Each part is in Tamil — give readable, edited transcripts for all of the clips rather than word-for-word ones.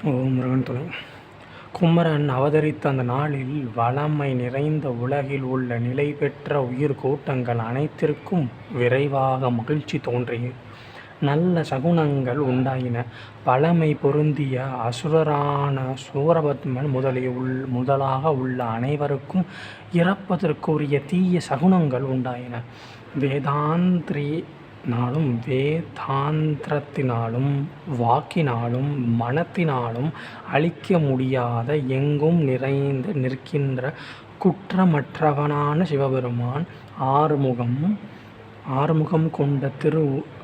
ஓம் முருகன் துணை. குமரன் அவதரித்த அந்த நாளில் வளமை நிறைந்த உலகில் உள்ள நிலை பெற்ற உயிர் கூட்டங்கள் அனைத்திற்கும் விரைவாக மகிழ்ச்சி தோன்றியது. நல்ல சகுனங்கள் உண்டாயின. பழமை பொருந்திய அசுரரான சூரபத்மன் முதலாக உள்ள அனைவருக்கும் இறப்பதற்குரிய தீய சகுனங்கள் உண்டாயின. வேதாந்திரத்தினாலும் வாக்கினாலும் மனத்தினாலும் அழிக்க முடியாத எங்கும் நிறைந்து நிற்கின்ற குற்றமற்றவனான சிவபெருமான் ஆறுமுகம் கொண்ட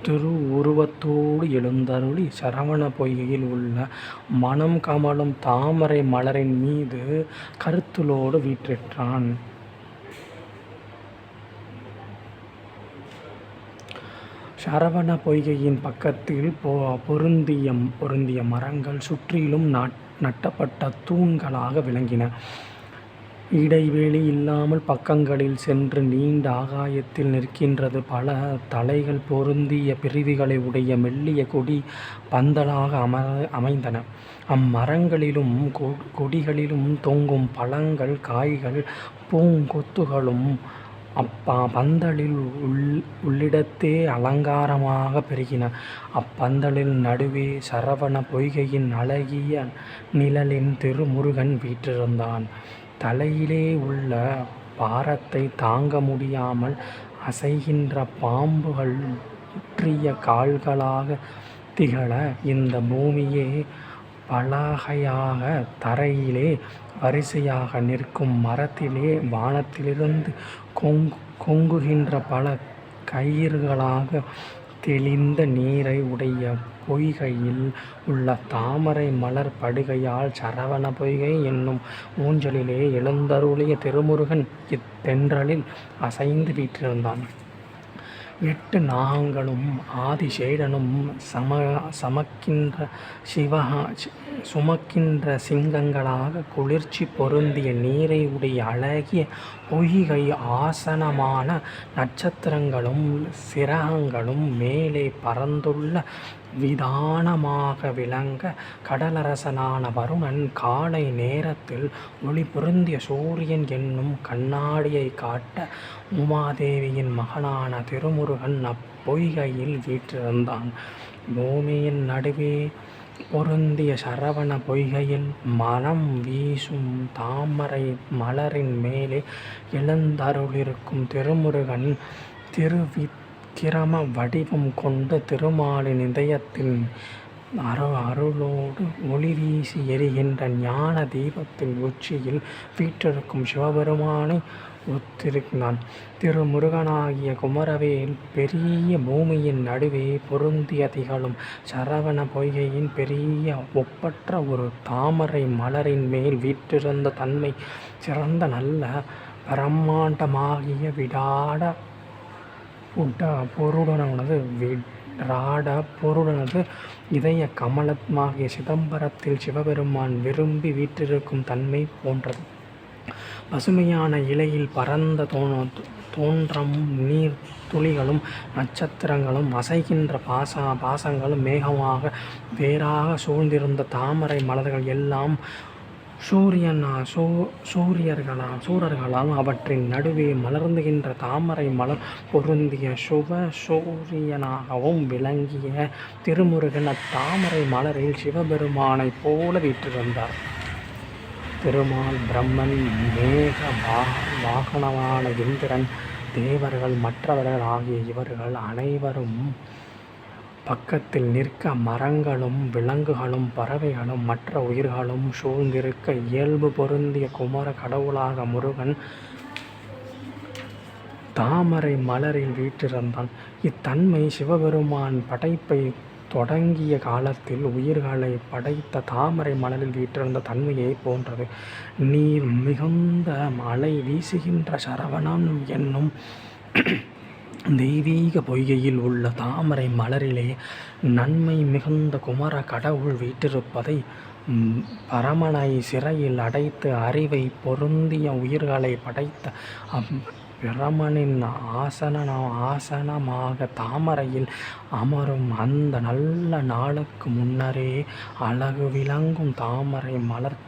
திருவுருவத்தோடு எழுந்தருளி சரவண பொய்கையில் உள்ள மனம் கமழும் தாமரை மலரின் மீது கருத்துளோடு வீற்றிருந்தான். சரவண பொய்கையின் பக்கத்தில் பொருந்திய மரங்கள் சுற்றிலும் நட்டப்பட்ட தூண்களாக விளங்கின. இடைவெளி இல்லாமல் பக்கங்களில் சென்று நீண்ட ஆகாயத்தில் நிற்கின்றது. பல தலைகள் பொருந்திய பிரிவுகளை உடைய மெல்லிய கொடி பந்தலாக அமைந்தன. அம்மரங்களிலும் கொடிகளிலும் தொங்கும் பழங்கள், காய்கள், பூங்கொத்துகளும் பந்தலில் உள்ளிடத்தே அலங்காரமாக பெருகின. அப்பந்தலில் நடுவே சரவண பொய்கையின் அழகிய நிழலின் திருமுருகன் வீற்றிருந்தான். தலையிலே உள்ள பாரத்தை தாங்க முடியாமல் அசைகின்ற பாம்புகள் முற்றிய கால்களாக திகழ இந்த பூமியே பலகையாக தரையிலே வரிசையாக நிற்கும் மரத்திலே வானத்திலிருந்து கொங்குகின்ற பல கயிறுகளாக தெளிந்த நீரை உடைய பொய்கையில் உள்ள தாமரை மலர் படுகையால் சரவண பொய்கை என்னும் ஊஞ்சலிலே எழுந்தருளிய திருமுருகன் இத்தென்றலில் அசைந்து வீற்றிருந்தான். 8 நாகங்களும் ஆதிசேடனும் சுமக்கின்ற சிங்கங்களாக குளிர்ச்சி பொருந்திய நீரை உடைய அழகிய பொய்கை ஆசனமான நட்சத்திரங்களும் சிரகங்களும் மேலே பறந்துள்ள விதானமாக விளங்க கடலரசனான வருணன் காலை நேரத்தில் ஒளி பொருந்திய சூரியன் என்னும் கண்ணாடியை காட்ட உமாதேவியின் மகனான திருமுருகன் அப்பொய்கையில் வீற்றிருந்தான். பூமியின் நடுவே பொருந்திய சரவண பொய்கையில் மனம் வீசும் தாமரை மலரின் மேலே எழுந்தருளிருக்கும் திருமுருகன் திருவிக்கிரம வடிவம் கொண்டு திருமாலின் இதயத்தின் அருளோடு ஒளி வீசி எரிகின்ற ஞான தீபத்தின் உச்சியில் வீற்றிருக்கும் சிவபெருமானை ஒத்திருந்தான். திருமுருகனாகிய குமரவேல் பெரிய பூமியின் நடுவே பொருந்திய திகழும் சரவண பொய்கையின் பெரிய ஒப்பற்ற ஒரு தாமரை மலரின் மேல் வீற்றிருந்த தன்மை சிறந்த நல்ல பிரம்மாண்டமாகிய விராட பொருடனது இதய கமலமாகிய சிதம்பரத்தில் சிவபெருமான் விரும்பி வீற்றிருக்கும் தன்மை போன்றது. பசுமையான இலையில் பரந்த தோன்றும் நீர் துளிகளும் நட்சத்திரங்களும் அசைகின்ற பாசங்களும் மேகமாக வேறாக சூழ்ந்திருந்த தாமரை மலர்கள் எல்லாம் சூரியர்களால் அவற்றின் நடுவே மலர்ந்துகின்ற தாமரை மலர் பொருந்திய சூரியனாகவும் விளங்கிய திருமுருகன் அத்தாமரை மலரில் சிவபெருமானைப் போல வீற்றிருந்தார். திருமால், பிரம்மன், மேக வாகனமான இந்திரன், தேவர்கள், மற்றவர்கள் ஆகிய இவர்கள் அனைவரும் பக்கத்தில் நிற்க மரங்களும் விலங்குகளும் பறவைகளும் மற்ற உயிர்களும் சூழ்ந்திருக்க இயல்பு பொருந்திய குமர கடவுளாக முருகன் தாமரை மலரில் வீற்றிருந்தான். இத்தன்மை சிவபெருமான் படைப்பை தொடங்கிய காலத்தில் உயிர்களை படைத்த தாமரை மலரில் வீற்றிருந்த தன்மையை போன்றது. நீர் மிகுந்த மழை வீசுகின்ற சரவணன் என்னும் தெய்வீக பொய்கையில் உள்ள தாமரை மலரிலே நன்மை மிகுந்த குமர கடவுள் வீற்றிருப்பதை பரமனை சிறையில் அடைத்து அறிவை பொருந்திய உயிர்களை படைத்த பிரமனின் ஆசனமாக தாமரையில் அமரும் அந்த நல்ல நாளுக்கு முன்னரே அழகு விளங்கும் தாமரை மலர்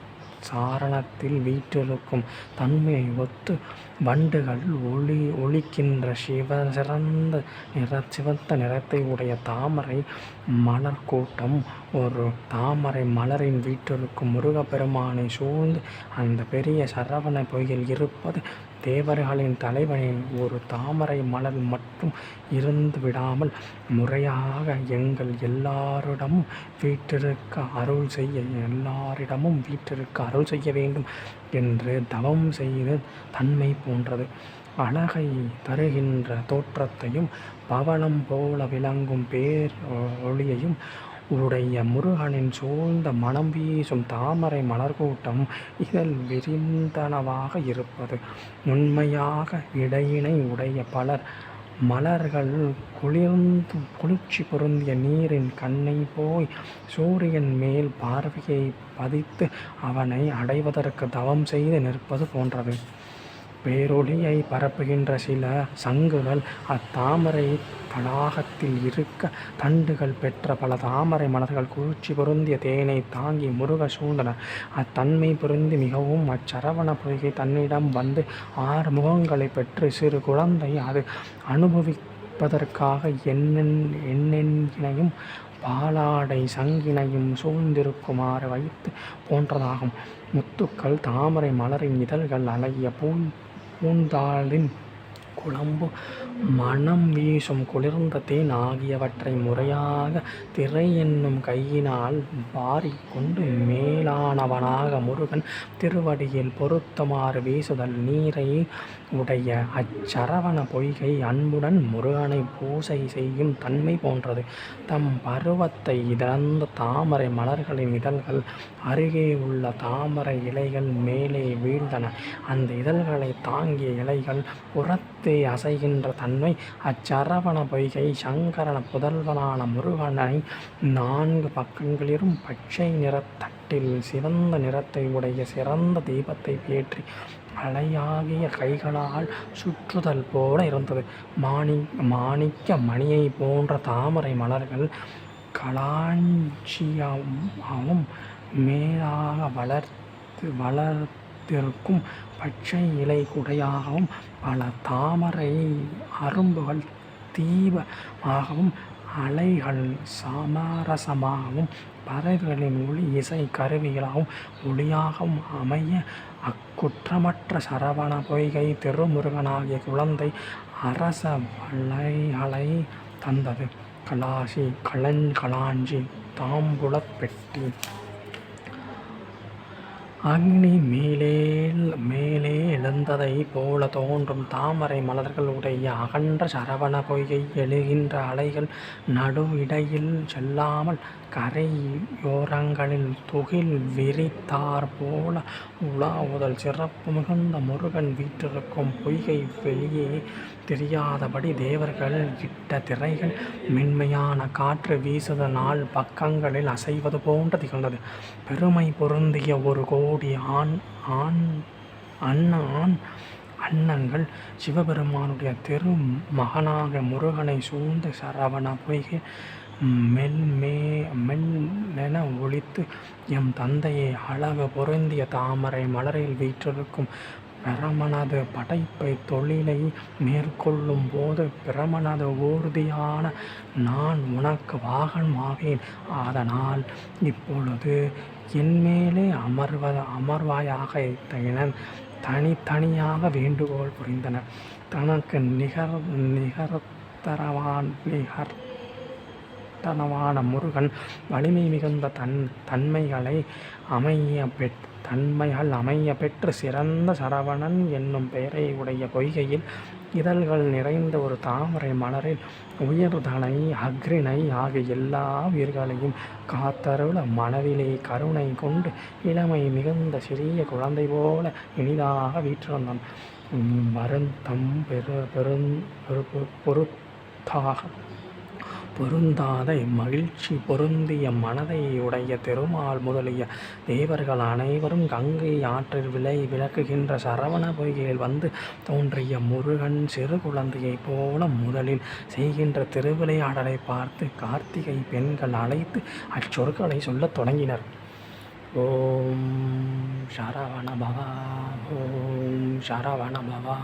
சாரணத்தில் வீற்றிருக்கும் தன்மையை ஒத்து வண்டுகள் ஒலிக்கின்ற சிவந்த நிறத்தை உடைய தாமரை மலர் கூட்டம் ஒரு தாமரை மலரின் வீற்றிருக்கும் முருகப்பெருமானை சூழ்ந்து அந்த பெரிய சரவண பொய்யில் இருப்பது தேவர்களின் தலைவனின் ஒரு தாமரை மலர் மட்டும் இருந்து விடாமல் முறையாக எங்கள் எல்லாரிடமும் வீற்றிருக்க அருள் செய்ய வேண்டும் என்று தவம் செய்து தன்மை போன்றது. அழகை தருகின்ற தோற்றத்தையும் பவளம் போல விளங்கும் பேர் ஒளியையும் உடைய முருகனின் சூழ்ந்த மனம் வீசும் தாமரை மலர்கூட்டம் இதழ் விரிந்தனவாக இருப்பது உண்மையாக. இடையினை உடைய பலர் மலர்கள் குளிர்ச்சி பொருந்திய நீரின் கண்ணை போய் சூரியன் மேல் பார்வையை பதித்து அவனை அடைவதற்கு தவம் செய்து நிற்பது போன்றது. பேரொளியை பரப்புகின்ற சில சங்குகள் அத்தாமரை தடாகத்தில் இருக்க தண்டுகள் பெற்ற பல தாமரை மலர்கள் குளிர்ச்சி பொருந்திய தேனை தாங்கி முருக சூழ்ந்தன. அத்தன்மை பொருந்தி மிகவும் அச்சரவண பொய்கை தன்னிடம் வந்து 6 முகங்களை பெற்று சிறு குழந்தை அது அனுபவிப்பதற்காக எண்ணெண்ணினையும் பாலாடை சங்கினையும் சூழ்ந்திருக்குமாறு வைத்து போன்றதாகும். முத்துக்கள் தாமரை மலரின் இதழ்கள் அழகிய பூந்தாளின் குழம்பு மனம் வீசும் குளிர்ந்த தேன் ஆகியவற்றை முறையாக திரை என்னும் கையினால் வாரிக்கொண்டு மேலானவனாக முருகன் திருவடியில் பொருத்தமாறு வீசுதல் நீரை உடைய அச்சரவண பொய்கை அன்புடன் முருகனை பூசை செய்யும் தன்மை போன்றது. தம் பருவத்தை இழந்த தாமரை மலர்களின் இதழ்கள் அருகே உள்ள தாமரை இலைகள் மேலே வீழ்ந்தன. அந்த இதழ்களை தாங்கிய இலைகள் புறத்தே அசைகின்ற தன்மை அச்சரவண பொய்கை சங்கரன புதல்வனான முருகனை 4 பக்கங்களிலும் பச்சை நிறத்தட்டில் சிவந்த நிறத்தை உடைய சிறந்த தீபத்தை ஏற்றி அலையாகிய கைகளால் சுற்றுதல் போல இருந்தது. மாணிக்க மணியை போன்ற தாமரை மலர்கள் களஞ்சியமாகவும் மேலாக வளர்த்திருக்கும் பச்சை இலை குடையாகவும் பல தாமரை அரும்புகள் தீபமாகவும் அலைகள் சமரசமாகவும் பறவைகளின் ஒளி இசை கருவிகளாகவும் ஒளியாகவும் அமைய அக்குற்றமற்ற சரவண பொய்கை திருமுருகனாகிய குழந்தை அரச வளைகளை தந்தது. களஞ்சி தாம்புலப் பெட்டி அக்னி மேலே எழுந்ததைப் போல தோன்றும் தாமரை மலர்கள் உடைய அகன்ற சரவண பொய்கை எழுகின்ற அலைகள் நடுவிடையில் செல்லாமல் கரையோரங்களில் துகில் விரித்தாற் போல உலாவுதல். சிறப்பு மிகுந்த முருகன் வீற்றிருக்கும் பொய்கை வெளியே தெரியாதபடி தேவர்கள் இட்ட திரைகள் மென்மையான காற்று வீசுதனால் பக்கங்களில் அசைவது போன்று திகழ்ந்தது. பெருமை பொருந்திய 1 கோடி அன்னங்கள் சிவபெருமானுடைய திருமகனாக முருகனை சூழ்ந்து சரவண பொய்கை மெல்லென ஒலித்து எம் தந்தையே அழகு பொருந்திய தாமரை மலரில் வீற்றிருக்கும் பிரமனது படைப்பை தொழிலை மேற்கொள்ளும் போது பிரமனது ஊர்தியான நான் உனக்கு வாகனமாவேன். அதனால் இப்பொழுது என்மேலே அமர்வாயாக என தனித்தனியாக வேண்டுகோள் புரிந்தனர். தனக்கு நிகர்த்தனவான முருகன் வலிமை மிகுந்த தன்மைகள் அமைய பெற்று சிறந்த சரவணன் என்னும் பெயரை உடைய பொய்கையில் இதழ்கள் நிறைந்த ஒரு தாமரை மலரில் உயர்தனை அக்ரிணை ஆகிய எல்லா உயிர்களையும் காத்தருள மனதிலே கருணை கொண்டு இளமை மிகுந்த சிறிய குழந்தை போல இனிதாக வீற்றிருந்தான். வருத்தம் பொறுத்தாக பொருந்தாத மகிழ்ச்சி பொருந்திய மனதை உடைய திருமால் முதலிய தேவர்கள் அனைவரும் கங்கை ஆற்றில் விளக்குகின்ற சரவண பொய்கையில் வந்து தோன்றிய முருகன் சிறு குழந்தையைப் போல முதலில் செய்கின்ற திருவிளையாடலை பார்த்து கார்த்திகை பெண்கள் அழைத்து அச்சொற்களை சொல்லத் தொடங்கினர். ஓம் சரவண பவா, ஓம் சரவண பவா,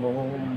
ஓம்